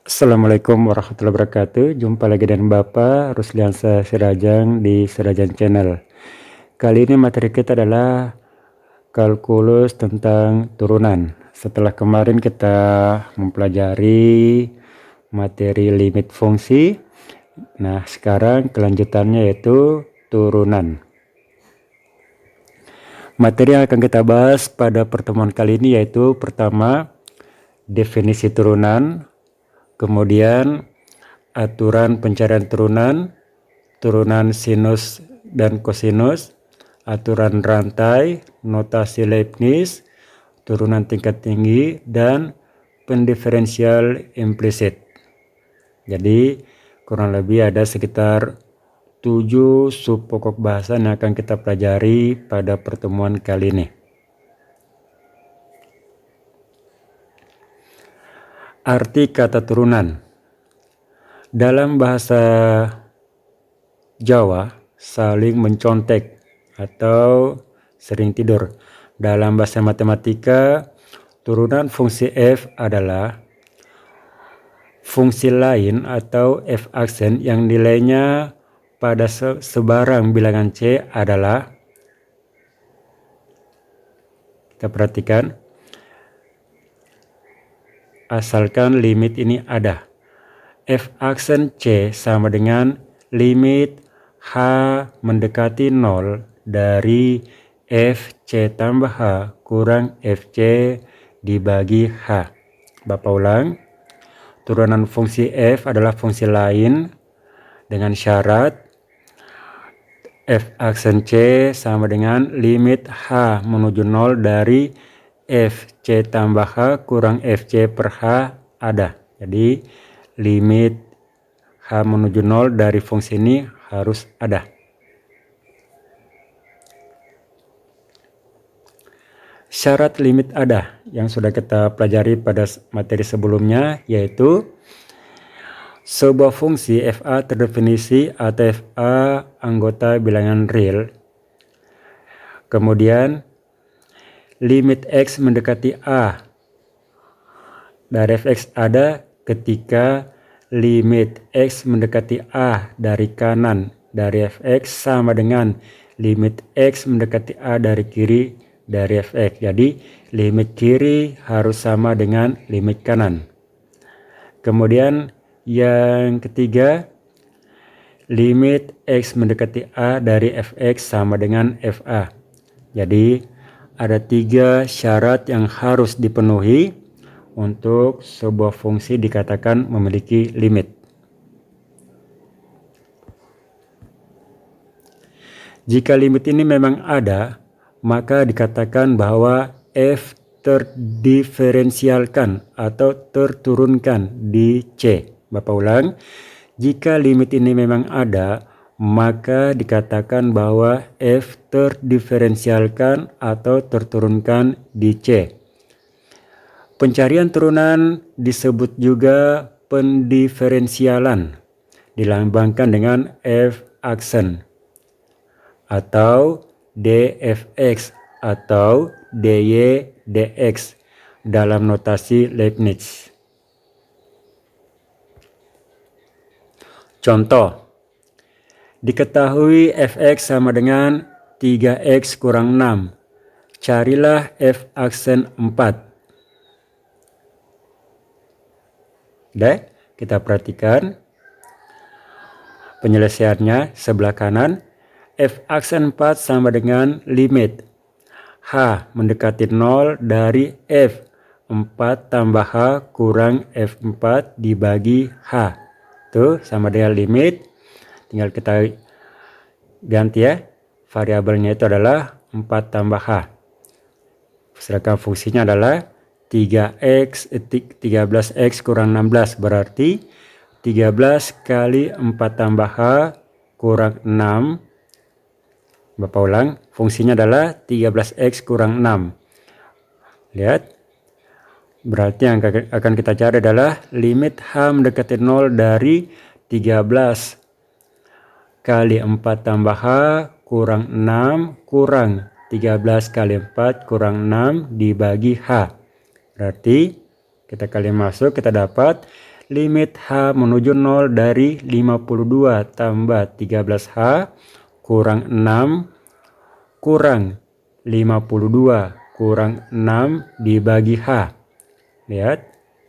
Assalamualaikum warahmatullahi wabarakatuh. Jumpa lagi dengan Bapak Rusliansa Sirajang di Sirajang Channel. Kali ini materi kita adalah kalkulus tentang turunan. Setelah kemarin kita mempelajari materi limit fungsi. Nah, sekarang kelanjutannya yaitu turunan. Materi yang akan kita bahas pada pertemuan kali ini yaitu pertama, definisi turunan. Kemudian aturan pencarian turunan, turunan sinus dan kosinus, aturan rantai, notasi Leibniz, turunan tingkat tinggi, dan pendiferensial implisit. Jadi kurang lebih ada sekitar 7 sub pokok bahasan yang akan kita pelajari pada pertemuan kali ini. Arti kata turunan. Dalam bahasa Jawa, saling mencontek atau sering tidur. Dalam bahasa matematika, turunan fungsi f adalah fungsi lain atau f aksen yang nilainya pada sebarang bilangan c adalah, kita perhatikan, asalkan limit ini ada. F aksen C sama dengan limit H mendekati 0 dari FC tambah H kurang FC dibagi H. Bapak ulang, turunan fungsi F adalah fungsi lain dengan syarat F aksen C sama dengan limit H menuju 0 dari FC tambah H kurang FC per H ada. Jadi limit H menuju 0 dari fungsi ini harus ada. Syarat limit ada yang sudah kita pelajari pada materi sebelumnya, yaitu sebuah fungsi FA terdefinisi atau FA anggota bilangan real. Kemudian limit X mendekati A dari fx ada ketika limit X mendekati A dari kanan dari fx sama dengan limit X mendekati A dari kiri dari fx. Jadi limit kiri harus sama dengan limit kanan. Kemudian yang ketiga, limit X mendekati A dari fx sama dengan fa. Jadi ada 3 syarat yang harus dipenuhi untuk sebuah fungsi dikatakan memiliki limit. Jika limit ini memang ada, maka dikatakan bahwa f terdiferensialkan atau terturunkan di C. Bapak ulang, jika limit ini memang ada, maka dikatakan bahwa f terdiferensialkan atau terturunkan di C. Pencarian turunan disebut juga pendiferensialan, dilambangkan dengan f aksen atau dfx atau dy dx dalam notasi Leibniz. Contoh, diketahui fx sama dengan 3x kurang 6. Carilah f aksen 4. Deh, kita perhatikan penyelesaiannya sebelah kanan. F aksen 4 sama dengan limit H mendekati 0 dari F 4 tambah H kurang F4 dibagi H. Tuh sama dengan limit. Tinggal kita ganti ya. Variabelnya itu adalah 4 tambah H. Sedangkan fungsinya adalah 13x kurang 16, berarti 13 kali 4 tambah H kurang 6. Bapak ulang, fungsinya adalah 13x kurang 6. Lihat, berarti yang akan kita cari adalah limit H mendekati 0 dari 13 kali 4 tambah H kurang 6 kurang 13 kali 4 kurang 6 dibagi H. Berarti kita kali masuk, kita dapat limit H menuju 0 dari 52 tambah 13H kurang 6 kurang 52 kurang 6 dibagi H. Lihat,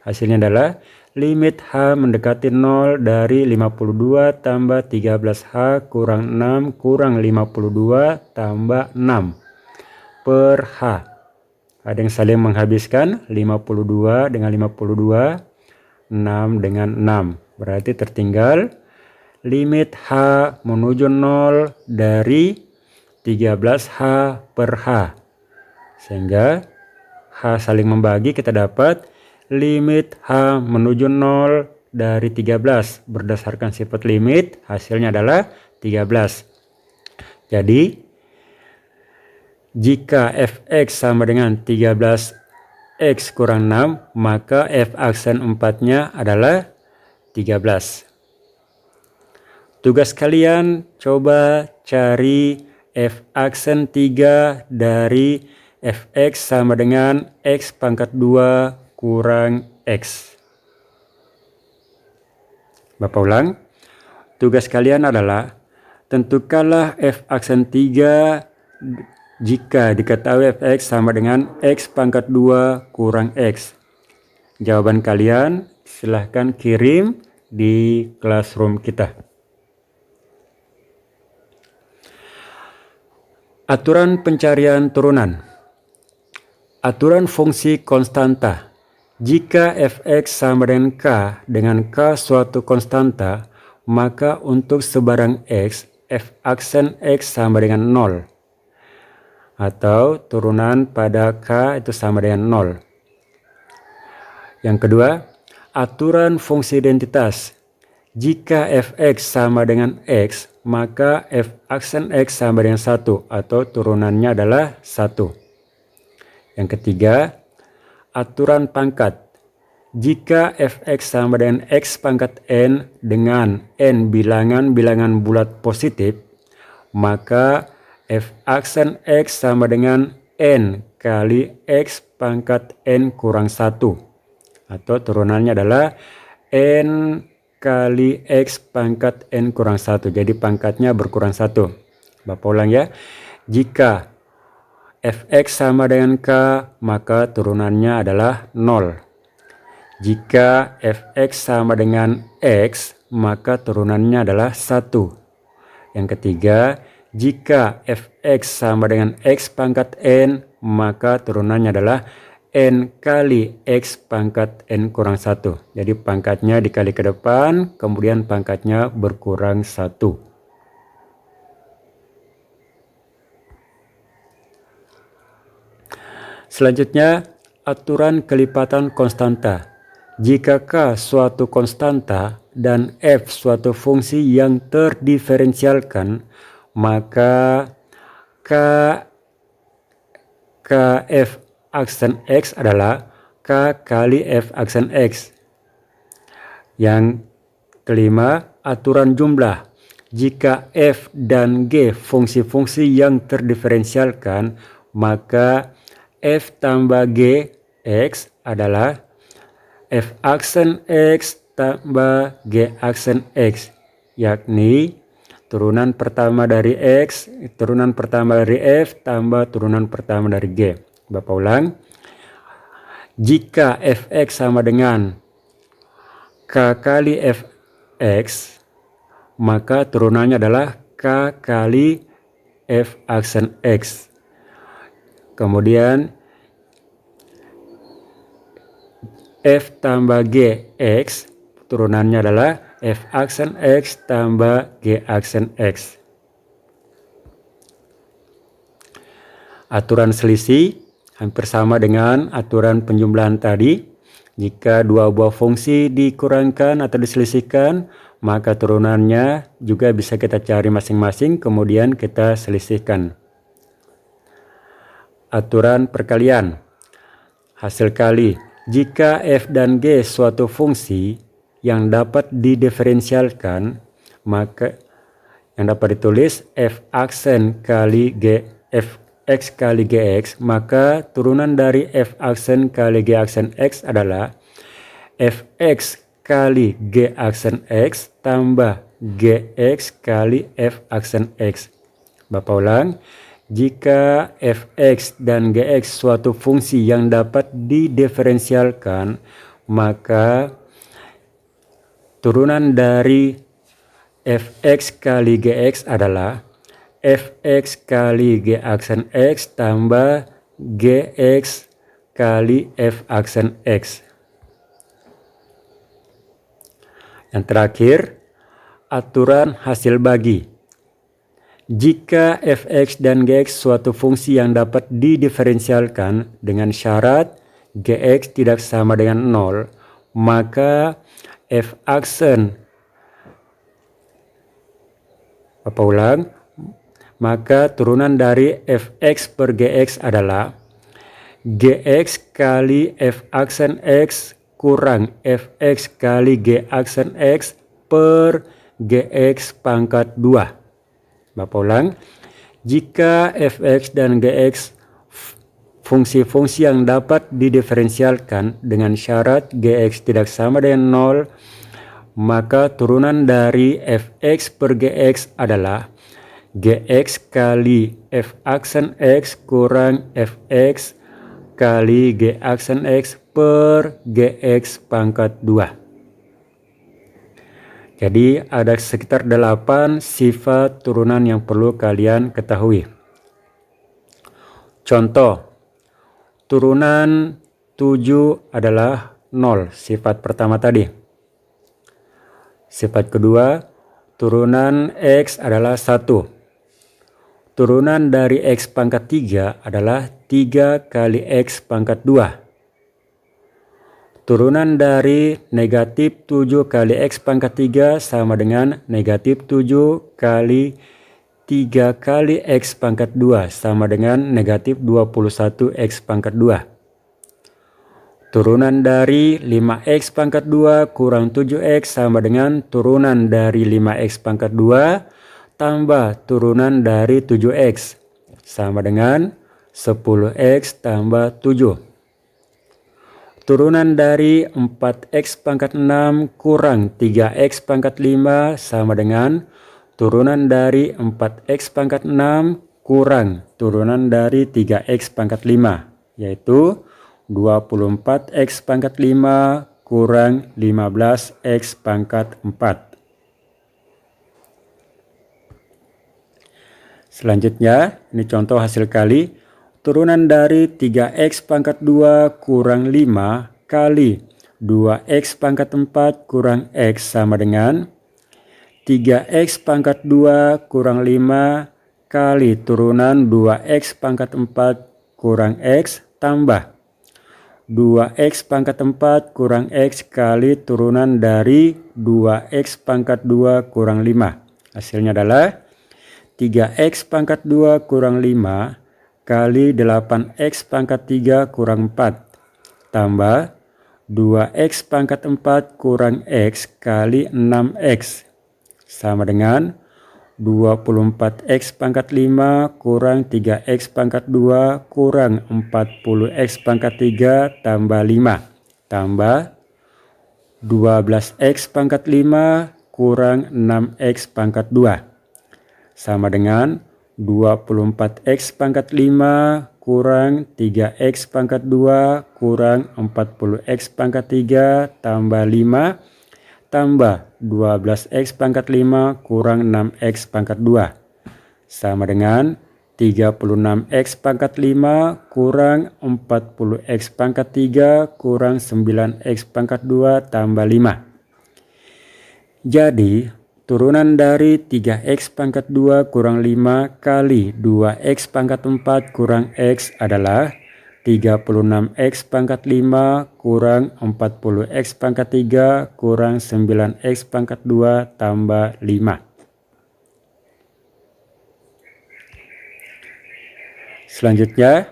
hasilnya adalah limit H mendekati 0 dari 52 tambah 13H kurang 6 kurang 52 tambah 6 per H. Ada yang saling menghabiskan, 52 dengan 52, 6 dengan 6. Berarti tertinggal limit H menuju 0 dari 13H per H. Sehingga H saling membagi, kita dapat limit H menuju 0 dari 13. Berdasarkan sifat limit, hasilnya adalah 13. Jadi, jika fx sama dengan 13x kurang 6, maka f aksen 4-nya adalah 13. Tugas kalian coba cari f aksen 3 dari fx sama dengan x pangkat 2 kurang x. Bapak ulang. Tugas kalian adalah tentukanlah f aksen 3 jika diketahui fx sama dengan x pangkat 2 kurang x. Jawaban kalian silahkan kirim di classroom kita. Aturan pencarian turunan. Aturan fungsi konstanta. Jika fx sama dengan k suatu konstanta, maka untuk sebarang x, f aksen x sama dengan 0. Atau turunan pada k itu sama dengan 0. Yang kedua, aturan fungsi identitas. Jika fx sama dengan x, maka f aksen x sama dengan 1 atau turunannya adalah 1. Yang ketiga, aturan pangkat. Jika fx sama dengan x pangkat n dengan n bilangan-bilangan bulat positif, maka f aksen x sama dengan n kali x pangkat n kurang 1. Atau turunannya adalah n kali x pangkat n kurang 1. Jadi pangkatnya berkurang 1. Bapak ulang ya. Jika fx sama dengan k, maka turunannya adalah 0. Jika fx sama dengan x, maka turunannya adalah 1. Yang ketiga, jika fx sama dengan x pangkat n, maka turunannya adalah n kali x pangkat n kurang 1. Jadi pangkatnya dikali ke depan, kemudian pangkatnya berkurang 1. Selanjutnya, aturan kelipatan konstanta. Jika k suatu konstanta dan f suatu fungsi yang terdiferensialkan, maka kf aksen x adalah k kali f aksen x. Yang kelima, aturan jumlah. Jika f dan g fungsi-fungsi yang terdiferensialkan, maka f tambah g x adalah f aksen x tambah g aksen x, yakni turunan pertama dari x, turunan pertama dari f, tambah turunan pertama dari g. Bapak ulang. Jika fx sama dengan k kali fx, maka turunannya adalah k kali f aksen x. Kemudian f tambah g x, turunannya adalah f aksen x tambah g aksen x. Aturan selisih hampir sama dengan aturan penjumlahan tadi. Jika dua buah fungsi dikurangkan atau diselisihkan, maka turunannya juga bisa kita cari masing-masing, kemudian kita selisihkan. Aturan perkalian. Hasil kali. Jika f dan g suatu fungsi yang dapat didiferensialkan, maka yang dapat ditulis f aksen kali g f x kali gx, maka turunan dari f aksen kali g aksen x adalah fx kali G aksen X tambah Gx kali F aksen X. Bapak ulang, jika Fx dan Gx suatu fungsi yang dapat didiferensialkan, maka turunan dari Fx kali Gx adalah Fx kali G aksen X tambah Gx kali F aksen X. Yang terakhir, aturan hasil bagi. Jika Fx dan Gx suatu fungsi yang dapat didiferensialkan dengan syarat Gx tidak sama dengan 0, maka F aksen, Bapak ulang, maka turunan dari Fx per Gx adalah Gx kali F aksen X kurang Fx kali G aksen X per Gx pangkat 2. Bapak ulang, jika Fx dan Gx fungsi-fungsi yang dapat didiferensialkan dengan syarat Gx tidak sama dengan 0, maka turunan dari Fx per Gx adalah Gx kali F aksen X kurang Fx kali G aksen X per Gx pangkat 2. Jadi ada sekitar 8 sifat turunan yang perlu kalian ketahui. Contoh, turunan 7 adalah 0, sifat pertama tadi. Sifat kedua, turunan X adalah 1. Turunan dari X pangkat 3 adalah 3 kali X pangkat 2. Turunan dari negatif 7 kali X pangkat 3 sama dengan negatif 7 kali 3 kali X pangkat 2 sama dengan negatif 21 X pangkat 2. Turunan dari 5X pangkat 2 kurang 7X sama dengan turunan dari 5X pangkat 2 tambah turunan dari 7X sama dengan 10X tambah 7. Turunan dari 4X pangkat 6 kurang 3X pangkat 5 sama dengan turunan dari 4X pangkat 6 kurang turunan dari 3X pangkat 5, yaitu 24X pangkat 5 kurang 15X pangkat 4. Selanjutnya, ini contoh hasil kali. Turunan dari 3X pangkat 2 kurang 5 kali 2X pangkat 4 kurang X sama dengan 3X pangkat 2 kurang 5 kali turunan 2X pangkat 4 kurang X tambah 2X pangkat 4 kurang X kali turunan dari 2X pangkat 2 kurang 5. Hasilnya adalah 3X pangkat 2 kurang 5 kali 8X pangkat 3 kurang 4 tambah 2X pangkat 4 kurang X kali 6X sama dengan 24X pangkat 5 kurang 3X pangkat 2 kurang 40X pangkat 3 tambah 5 tambah 12X pangkat 5 kurang 6X pangkat 2 sama dengan 24X pangkat 5 kurang 3X pangkat 2 kurang 40X pangkat 3 tambah 5 tambah 12X pangkat 5 kurang 6X pangkat 2 sama dengan 36X pangkat 5 kurang 40X pangkat 3 kurang 9X pangkat 2 tambah 5. Jadi turunan dari 3X pangkat 2 kurang 5 kali 2X pangkat 4 kurang X adalah 36X pangkat 5 kurang 40X pangkat 3 kurang 9X pangkat 2 tambah 5. Selanjutnya,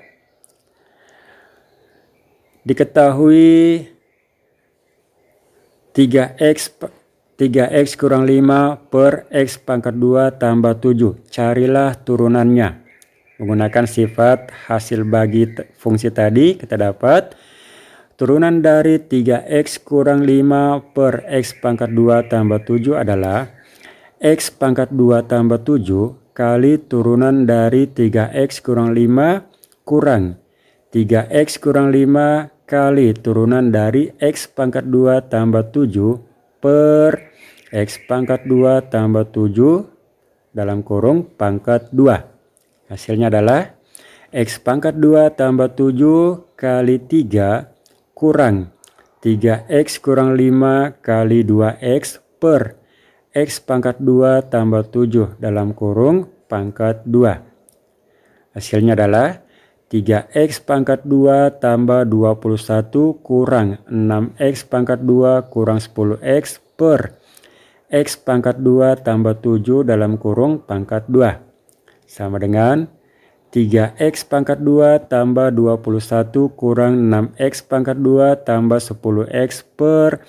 diketahui 3X kurang 5 per X pangkat 2 tambah 7. Carilah turunannya. Menggunakan sifat hasil bagi fungsi tadi, kita dapat turunan dari 3x kurang 5 per x pangkat 2 tambah 7 adalah x pangkat 2 tambah 7 kali turunan dari 3x kurang 5 kurang 3x kurang 5 kali turunan dari x pangkat 2 tambah 7 per x pangkat 2 tambah 7 dalam kurung pangkat 2. Hasilnya adalah x pangkat 2 tambah 7 kali 3 kurang 3x kurang 5 kali 2x per x pangkat 2 tambah 7 dalam kurung pangkat 2. Hasilnya adalah 3x pangkat 2 tambah 21 kurang 6x pangkat 2 kurang 10x per x pangkat 2 tambah 7 dalam kurung pangkat 2. Sama dengan 3x pangkat 2 tambah 21 kurang 6x pangkat 2 tambah 10x per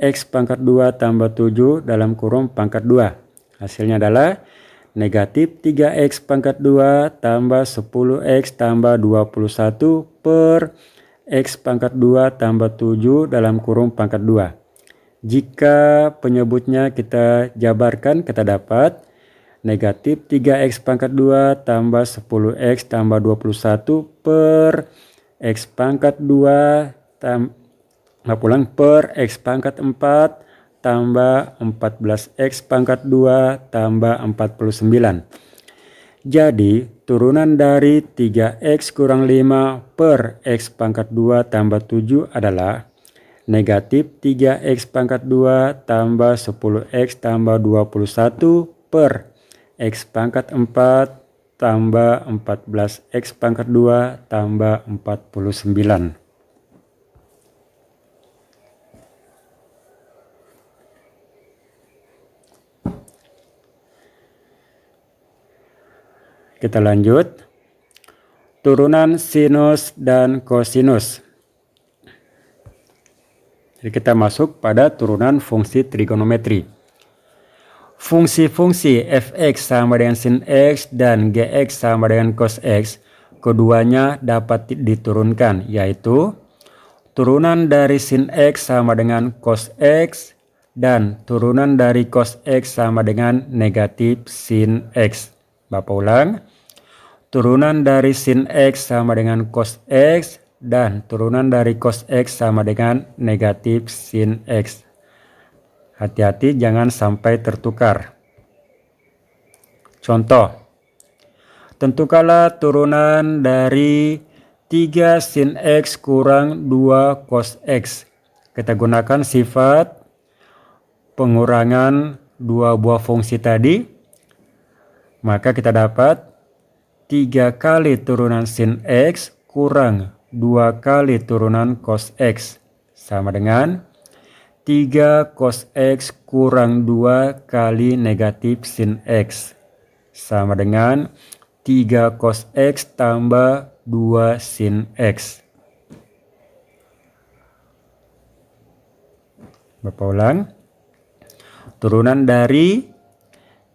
x pangkat 2 tambah 7 dalam kurung pangkat 2. Hasilnya adalah negatif 3x pangkat 2 tambah 10x tambah 21 per x pangkat 2 tambah 7 dalam kurung pangkat 2. Jika penyebutnya kita jabarkan, kita dapat negatif 3x pangkat 2 tambah 10x tambah 21 per x pangkat 2 per x pangkat 4 tambah 14x pangkat 2 tambah 49. Jadi turunan dari 3x kurang 5 per x pangkat 2 tambah 7 adalah negatif 3x pangkat 2 tambah 10x tambah 21 per x pangkat 4 tambah 14x pangkat 2 tambah 49. Kita lanjut. Turunan sinus dan kosinus. Jadi kita masuk pada turunan fungsi trigonometri. Fungsi-fungsi fx sama dengan sin x dan gx sama dengan cos x, keduanya dapat diturunkan, yaitu turunan dari sin x sama dengan cos x dan turunan dari cos x sama dengan negatif sin x. Bapak ulang. Turunan dari sin x sama dengan cos x dan turunan dari cos x sama dengan negatif sin x. Hati-hati jangan sampai tertukar. Contoh, tentukanlah turunan dari 3 sin x kurang 2 cos x. Kita gunakan sifat pengurangan dua buah fungsi tadi. Maka kita dapat 3 kali turunan sin x kurang 2 kali turunan cos x sama dengan 3 cos x kurang 2 kali negatif sin x sama dengan 3 cos x tambah 2 sin x. Bapak ulang. Turunan dari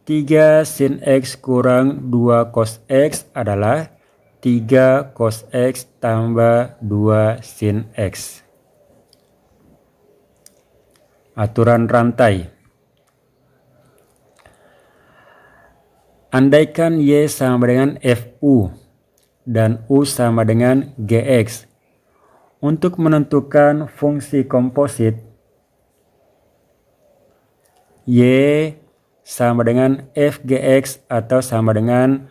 3 sin x kurang 2 cos x adalah 3 cos x tambah 2 sin x. Aturan rantai. Andaikan y sama dengan fu dan u sama dengan gx. Untuk menentukan fungsi komposit y sama dengan fgx atau sama dengan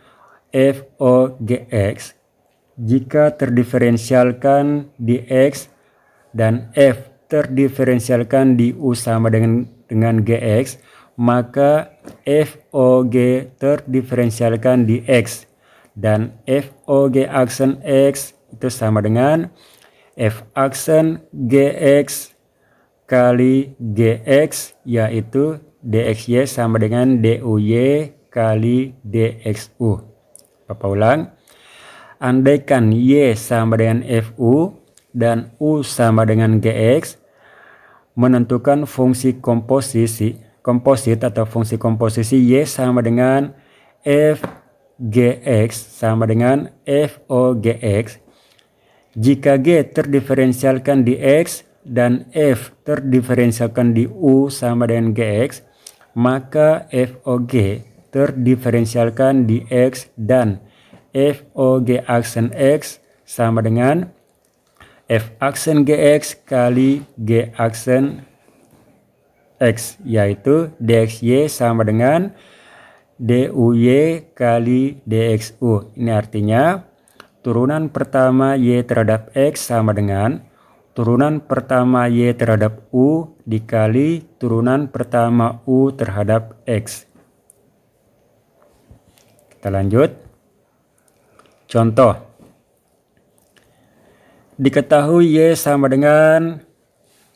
fogx, jika terdiferensialkan di x dan f terdiferensialkan di u sama dengan gx, maka fog terdiferensialkan di x dan fog aksen x itu sama dengan f aksen gx kali gx, yaitu dxy sama dengan duy kali dxu. Bapak ulang. Andaikan y sama dengan fu dan u sama dengan gx, menentukan fungsi komposit atau fungsi komposisi y sama dengan fgx sama dengan fogx, Jika G terdiferensialkan di X dan F terdiferensialkan di U sama dengan Gx, maka FOG terdiferensialkan di X dan FOG aksen X sama dengan F aksen Gx kali G aksen X, yaitu DXY sama dengan DUY kali DXU. Ini artinya turunan pertama Y terhadap X sama dengan turunan pertama Y terhadap U dikali turunan pertama U terhadap X. Kita lanjut. Contoh. Diketahui Y sama dengan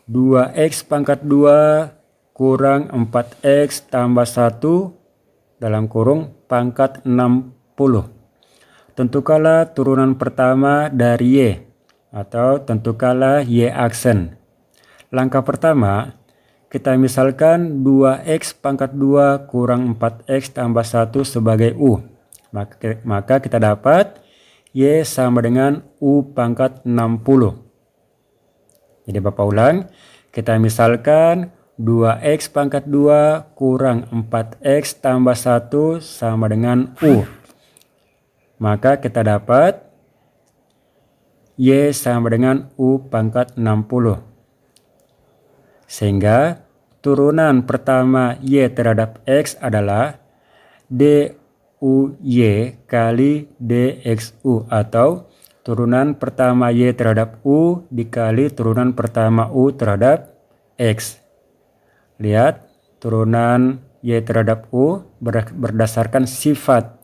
2X pangkat 2 kurang 4X tambah 1 dalam kurung pangkat 60. Tentukanlah turunan pertama dari Y atau tentukanlah Y aksen. Langkah pertama, kita misalkan 2X pangkat 2 kurang 4X tambah 1 sebagai U. Maka kita dapat Y sama dengan U pangkat 60. Jadi Bapak ulang, kita misalkan 2X pangkat 2 kurang 4X tambah 1 sama dengan U. Maka kita dapat Y sama dengan U pangkat 60. Sehingga turunan pertama Y terhadap X adalah DUY kali DXU atau turunan pertama Y terhadap U dikali turunan pertama U terhadap X. Lihat, turunan Y terhadap U berdasarkan sifat.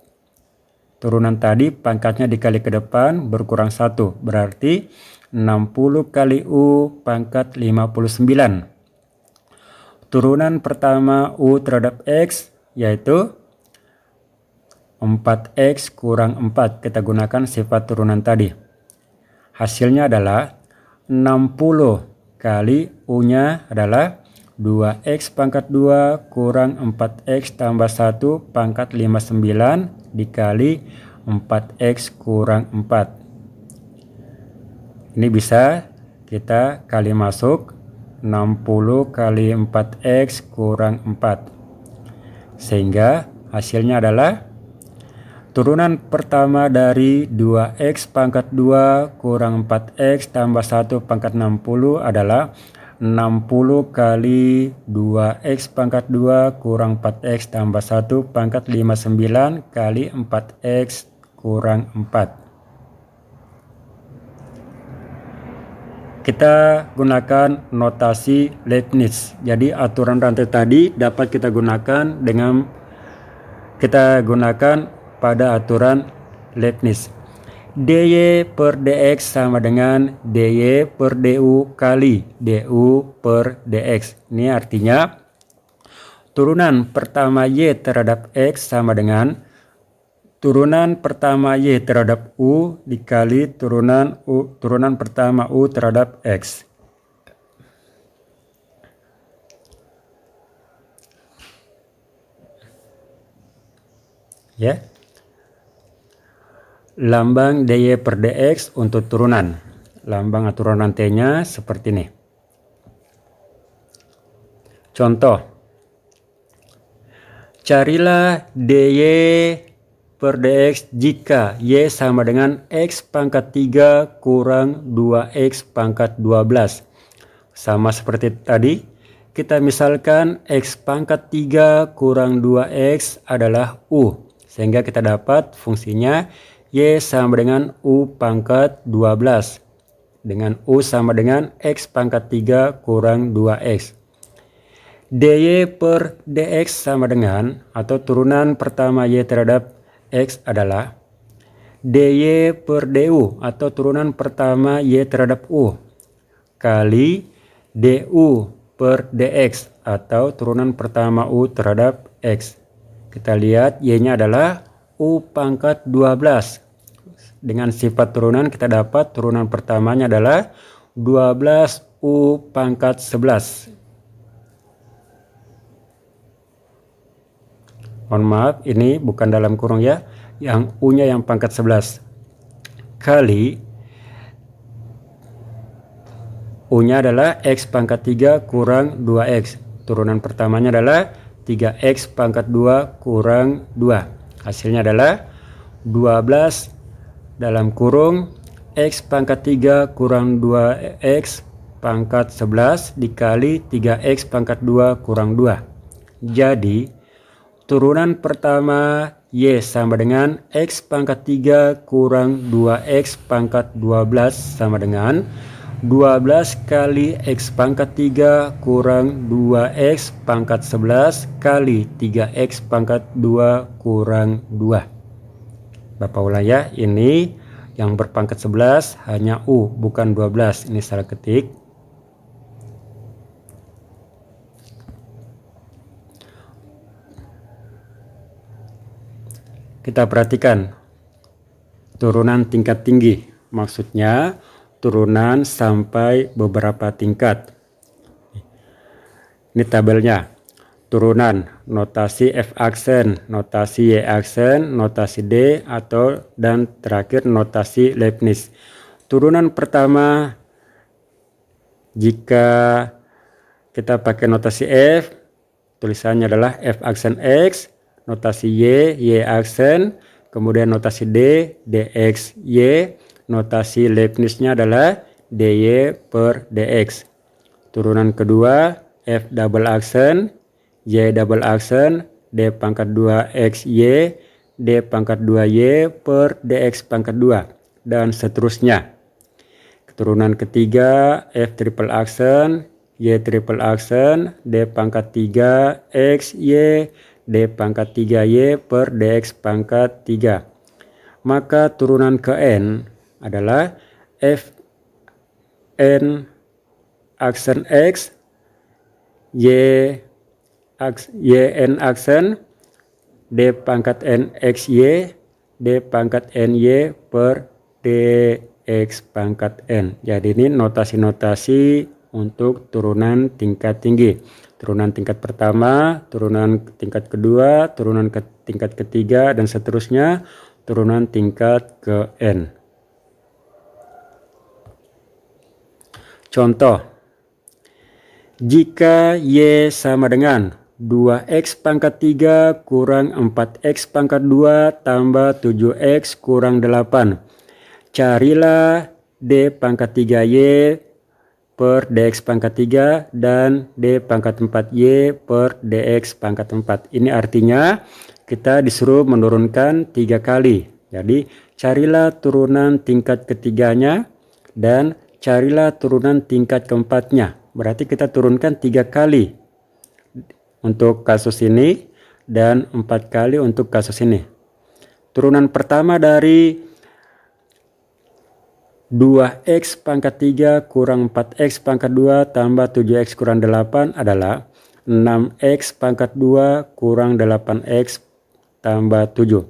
Turunan tadi pangkatnya dikali ke depan berkurang 1. Berarti 60 kali U pangkat 59. Turunan pertama U terhadap X yaitu 4X kurang 4. Kita gunakan sifat turunan tadi. Hasilnya adalah 60 kali U-nya adalah 2X pangkat 2 kurang 4X tambah 1 pangkat 59 dikali 4X kurang 4. Ini bisa kita kali masuk 60 kali 4X kurang 4. Sehingga hasilnya adalah turunan pertama dari 2X pangkat 2 kurang 4X tambah 1 pangkat 60 adalah 60 kali 2X pangkat 2 kurang 4X tambah 1 pangkat 59 kali 4X kurang 4. Kita gunakan notasi Leibniz. Jadi aturan rantai tadi dapat kita gunakan pada aturan Leibniz. dy per dx sama dengan dy per du kali du per dx. Ini artinya turunan pertama y terhadap x sama dengan turunan pertama y terhadap u dikali turunan pertama u terhadap x. Ya. Lambang dy per dx untuk turunan. Lambang aturan rantainya seperti ini. Contoh. Carilah dy per dx jika y sama dengan x pangkat 3 kurang 2x pangkat 12. Sama seperti tadi, kita misalkan x pangkat 3 kurang 2x adalah u. Sehingga kita dapat fungsinya y sama dengan u pangkat 12 dengan u sama dengan x pangkat 3 kurang 2x. dy per dx sama dengan atau turunan pertama y terhadap x adalah dy per du atau turunan pertama y terhadap u kali du per dx atau turunan pertama u terhadap x. Kita lihat y-nya adalah u pangkat 12. Dengan sifat turunan kita dapat turunan pertamanya adalah 12 u pangkat 11. Mohon maaf, ini bukan dalam kurung ya, yang u-nya yang pangkat 11 kali U-nya adalah X pangkat 3 kurang 2X. Turunan pertamanya adalah 3X pangkat 2 kurang 2. Hasilnya adalah 12 dalam kurung X pangkat 3 kurang 2X pangkat 11 dikali 3X pangkat 2 kurang 2. Jadi turunan pertama Y sama dengan X pangkat 3 kurang 2X pangkat 12 sama dengan 12 kali X pangkat 3 kurang 2X pangkat 11 kali 3X pangkat 2 kurang 2. Bapak ulang ya, ini yang berpangkat 11 hanya U, bukan 12. Ini salah ketik. Kita perhatikan turunan tingkat tinggi, maksudnya turunan sampai beberapa tingkat. Ini tabelnya. Turunan notasi F aksen, notasi Y aksen, notasi D dan terakhir notasi Leibniz. Turunan pertama jika kita pakai notasi F, tulisannya adalah F aksen X, notasi Y aksen, kemudian notasi D, DX Y, notasi Leibniznya adalah DY per DX. Turunan kedua F double aksen, Y double aksen, D pangkat 2X Y, D pangkat 2Y per DX pangkat 2, dan seterusnya. Turunan ketiga F triple aksen, Y triple aksen, D pangkat 3X Y, D pangkat 3Y per DX pangkat 3. Maka turunan ke N adalah F N aksen X, YN aksen, D pangkat N XY, D pangkat NY per DX pangkat N. Jadi ini notasi-notasi untuk turunan tingkat tinggi. Turunan tingkat pertama, turunan tingkat kedua, turunan tingkat ketiga, dan seterusnya turunan tingkat ke N. Contoh, jika Y sama dengan 2X pangkat 3 kurang 4X pangkat 2 tambah 7X kurang 8. Carilah D pangkat 3Y per DX pangkat 3 dan D pangkat 4Y per DX pangkat 4. Ini artinya kita disuruh menurunkan 3 kali. Jadi carilah turunan tingkat ketiganya dan carilah turunan tingkat keempatnya. Berarti kita turunkan 3 kali untuk kasus ini dan 4 kali untuk kasus ini. Turunan pertama dari 2X pangkat 3 kurang 4X pangkat 2 tambah 7X kurang 8 adalah 6X pangkat 2 kurang 8X tambah 7.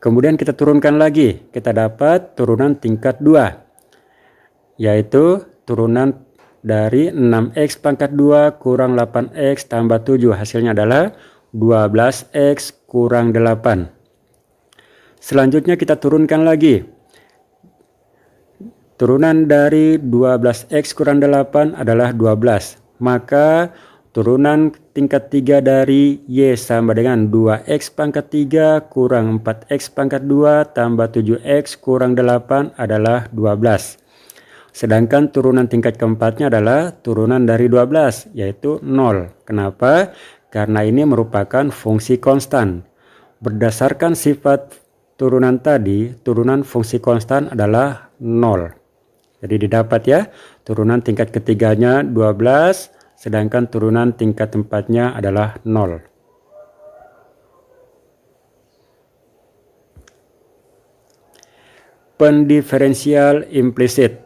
Kemudian kita turunkan lagi, kita dapat turunan tingkat 2, yaitu turunan dari 6X pangkat 2 kurang 8X tambah 7. Hasilnya adalah 12X kurang 8. Selanjutnya kita turunkan lagi. Turunan dari 12X kurang 8 adalah 12. Maka turunan tingkat 3 dari Y sama dengan 2X pangkat 3 kurang 4X pangkat 2 tambah 7X kurang 8 adalah 12. Sedangkan turunan tingkat keempatnya adalah turunan dari 12, yaitu 0. Kenapa? Karena ini merupakan fungsi konstan. Berdasarkan sifat turunan tadi, turunan fungsi konstan adalah 0. Jadi didapat ya, turunan tingkat ketiganya 12, sedangkan turunan tingkat keempatnya adalah 0. Pendiferensial implisit.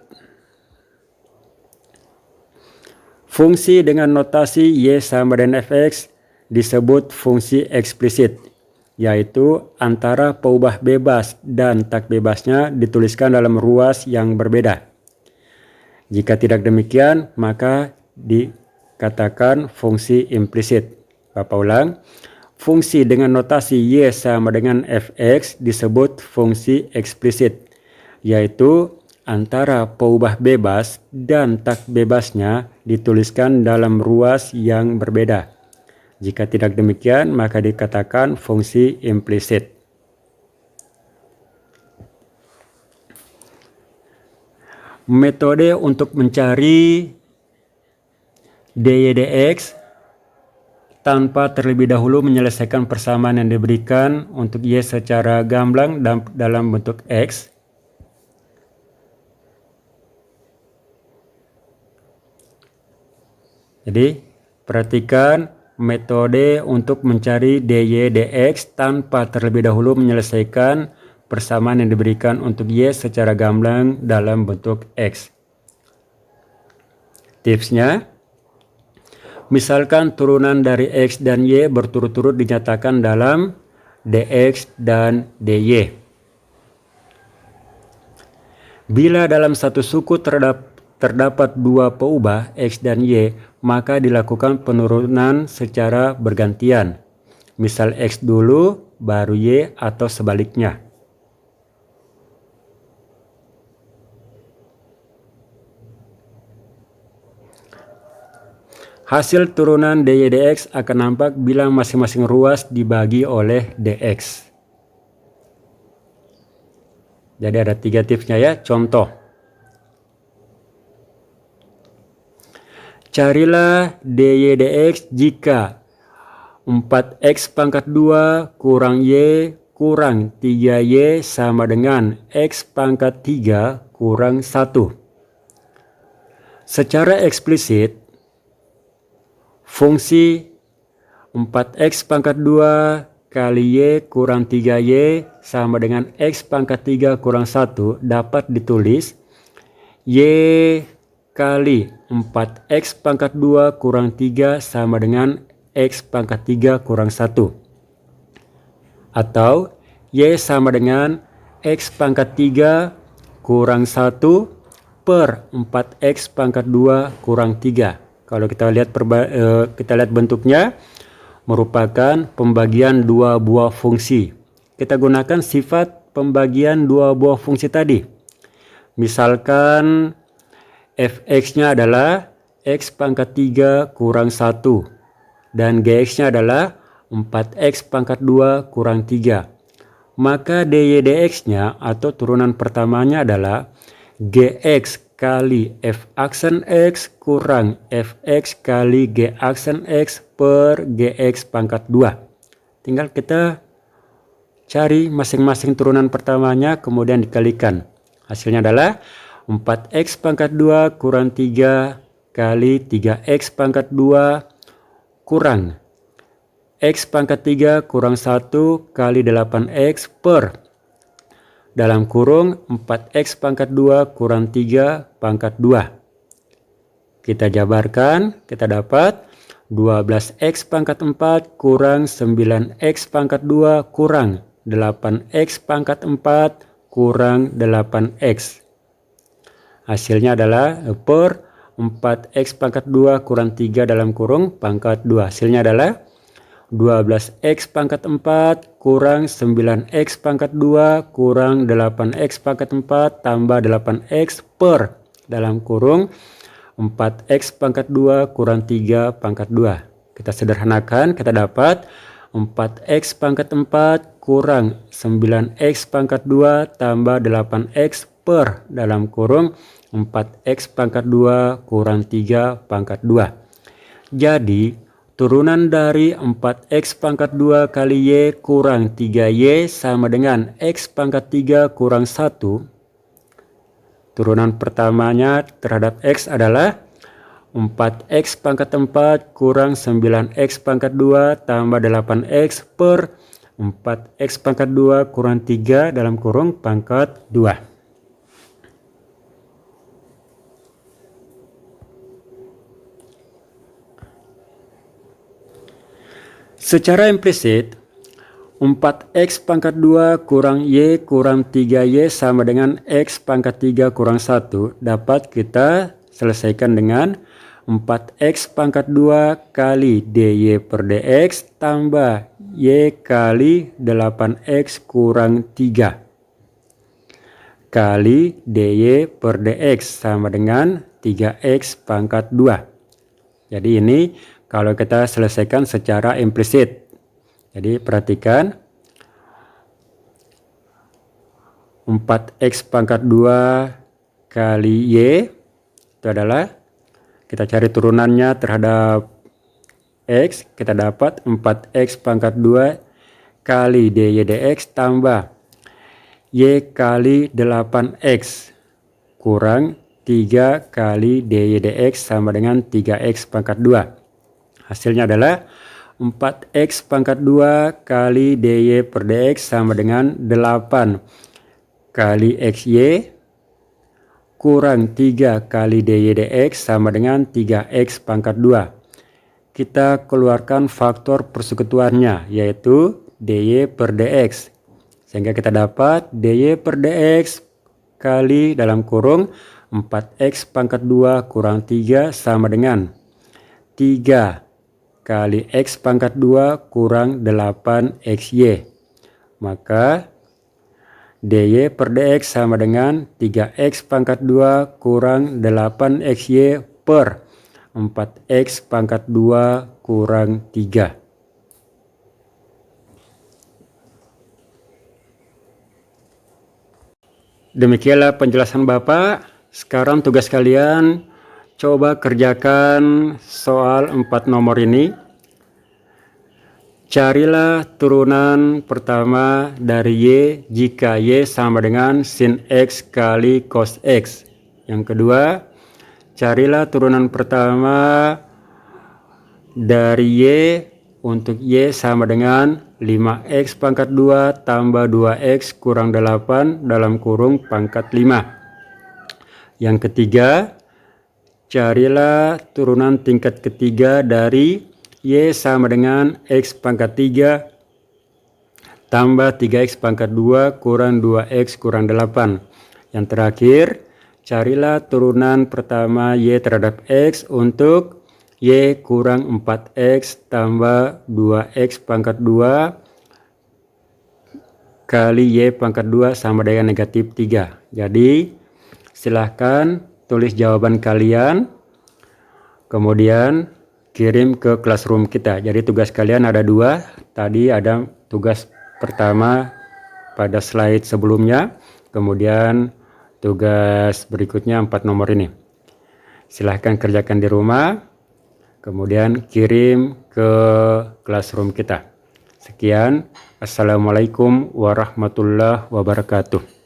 Fungsi dengan notasi Y sama dengan Fx disebut fungsi eksplisit, yaitu antara peubah bebas dan tak bebasnya dituliskan dalam ruas yang berbeda. Jika tidak demikian, maka dikatakan fungsi implisit. Bapak ulang, fungsi dengan notasi Y sama dengan Fx disebut fungsi eksplisit, yaitu antara peubah bebas dan tak bebasnya dituliskan dalam ruas yang berbeda. Jika tidak demikian, maka dikatakan fungsi implisit. Metode untuk mencari dy dx tanpa terlebih dahulu menyelesaikan persamaan yang diberikan untuk y secara gamblang dalam bentuk x. Jadi, perhatikan metode untuk mencari dy dx tanpa terlebih dahulu menyelesaikan persamaan yang diberikan untuk y secara gamblang dalam bentuk x. Tipsnya, misalkan turunan dari x dan y berturut-turut dinyatakan dalam dx dan dy. Bila dalam satu suku terdapat dua peubah x dan y, maka dilakukan penurunan secara bergantian. Misal x dulu, baru y, atau sebaliknya. Hasil turunan dy dx akan nampak bila masing-masing ruas dibagi oleh dx. Jadi ada 3 tipsnya ya. Contoh. Carilah dy dx jika 4x pangkat 2 kurang y kurang 3y sama dengan x pangkat 3 kurang 1. Secara eksplisit, fungsi 4x pangkat 2 kali y kurang 3y sama dengan x pangkat 3 kurang 1 dapat ditulis y kali 4x pangkat 2 kurang 3 sama dengan x pangkat 3 kurang 1. Atau y sama dengan x pangkat 3 kurang 1 per 4x pangkat 2 kurang 3. Kalau kita lihat bentuknya merupakan pembagian dua buah fungsi. Kita gunakan sifat pembagian dua buah fungsi tadi. Misalkan fx-nya adalah x pangkat 3 kurang 1 dan gx-nya adalah 4x pangkat 2 kurang 3. Maka dy dx-nya atau turunan pertamanya adalah gx kali f aksen x kurang fx kali g aksen x per gx pangkat 2. Tinggal kita cari masing-masing turunan pertamanya kemudian dikalikan. Hasilnya adalah 4x pangkat 2 kurang 3 kali 3x pangkat 2 kurang x pangkat 3 kurang 1 kali 8x per dalam kurung 4x pangkat 2 kurang 3 pangkat 2. Kita jabarkan, kita dapat 12x pangkat 4 kurang 9x pangkat 2 kurang 8x pangkat 4 kurang 8x. Hasilnya adalah per 4x pangkat 2 kurang 3 dalam kurung pangkat 2. Hasilnya adalah 12x pangkat 4 kurang 9x pangkat 2 kurang 8x pangkat 4 tambah 8x per dalam kurung 4x pangkat 2 kurang 3 pangkat 2. Kita sederhanakan, kita dapat 4x pangkat 4 kurang 9x pangkat 2 tambah 8x per dalam kurung 4x pangkat 2 kurang 3 pangkat 2. Jadi turunan dari 4x pangkat 2 kali y kurang 3y sama dengan x pangkat 3 kurang 1. Turunan pertamanya terhadap x adalah 4x pangkat 4 kurang 9x pangkat 2 tambah 8x per 4x pangkat 2 kurang 3 dalam kurung pangkat 2. Secara implisit, 4x pangkat 2 kurang y kurang 3y sama dengan x pangkat 3 kurang 1 dapat kita selesaikan dengan 4x pangkat 2 kali dy per dx tambah y kali 8x kurang 3. kali dy per dx sama dengan 3x pangkat 2. Jadi ini kalau kita selesaikan secara implisit. Jadi perhatikan 4x pangkat 2 kali y itu adalah, kita cari turunannya terhadap x, kita dapat 4x pangkat 2 kali dy dx tambah y kali 8x kurang 3 kali dy dx sama dengan 3x pangkat 2. Hasilnya adalah 4x pangkat 2 kali dy per dx sama dengan 8 kali xy kurang 3 kali dy dx sama dengan 3x pangkat 2. Kita keluarkan faktor persekutuannya, yaitu dy per dx. Sehingga kita dapat dy per dx kali dalam kurung 4x pangkat 2 kurang 3 sama dengan 3 kali x pangkat 2 kurang 8xy. Maka dy per dx sama dengan 3x pangkat 2 kurang 8xy per 4x pangkat 2 kurang 3. Demikianlah penjelasan Bapak. Sekarang tugas kalian coba kerjakan soal 4 nomor ini. Carilah turunan pertama dari y jika y sama dengan sin x kali cos x. Yang kedua, carilah turunan pertama dari y untuk y sama dengan 5x pangkat 2 tambah 2x kurang 8 dalam kurung pangkat 5. Yang ketiga, carilah turunan tingkat ketiga dari y sama dengan x pangkat 3 tambah 3x pangkat 2 kurang 2x kurang 8. Yang terakhir, carilah turunan pertama y terhadap x untuk y kurang 4x tambah 2x pangkat 2 kali y pangkat 2 sama dengan negatif 3. Jadi silahkan tulis jawaban kalian, kemudian kirim ke classroom kita. Jadi tugas kalian ada 2. Tadi ada tugas pertama pada slide sebelumnya, kemudian tugas berikutnya 4 nomor ini. Silahkan kerjakan di rumah, kemudian kirim ke classroom kita. Sekian, assalamualaikum warahmatullahi wabarakatuh.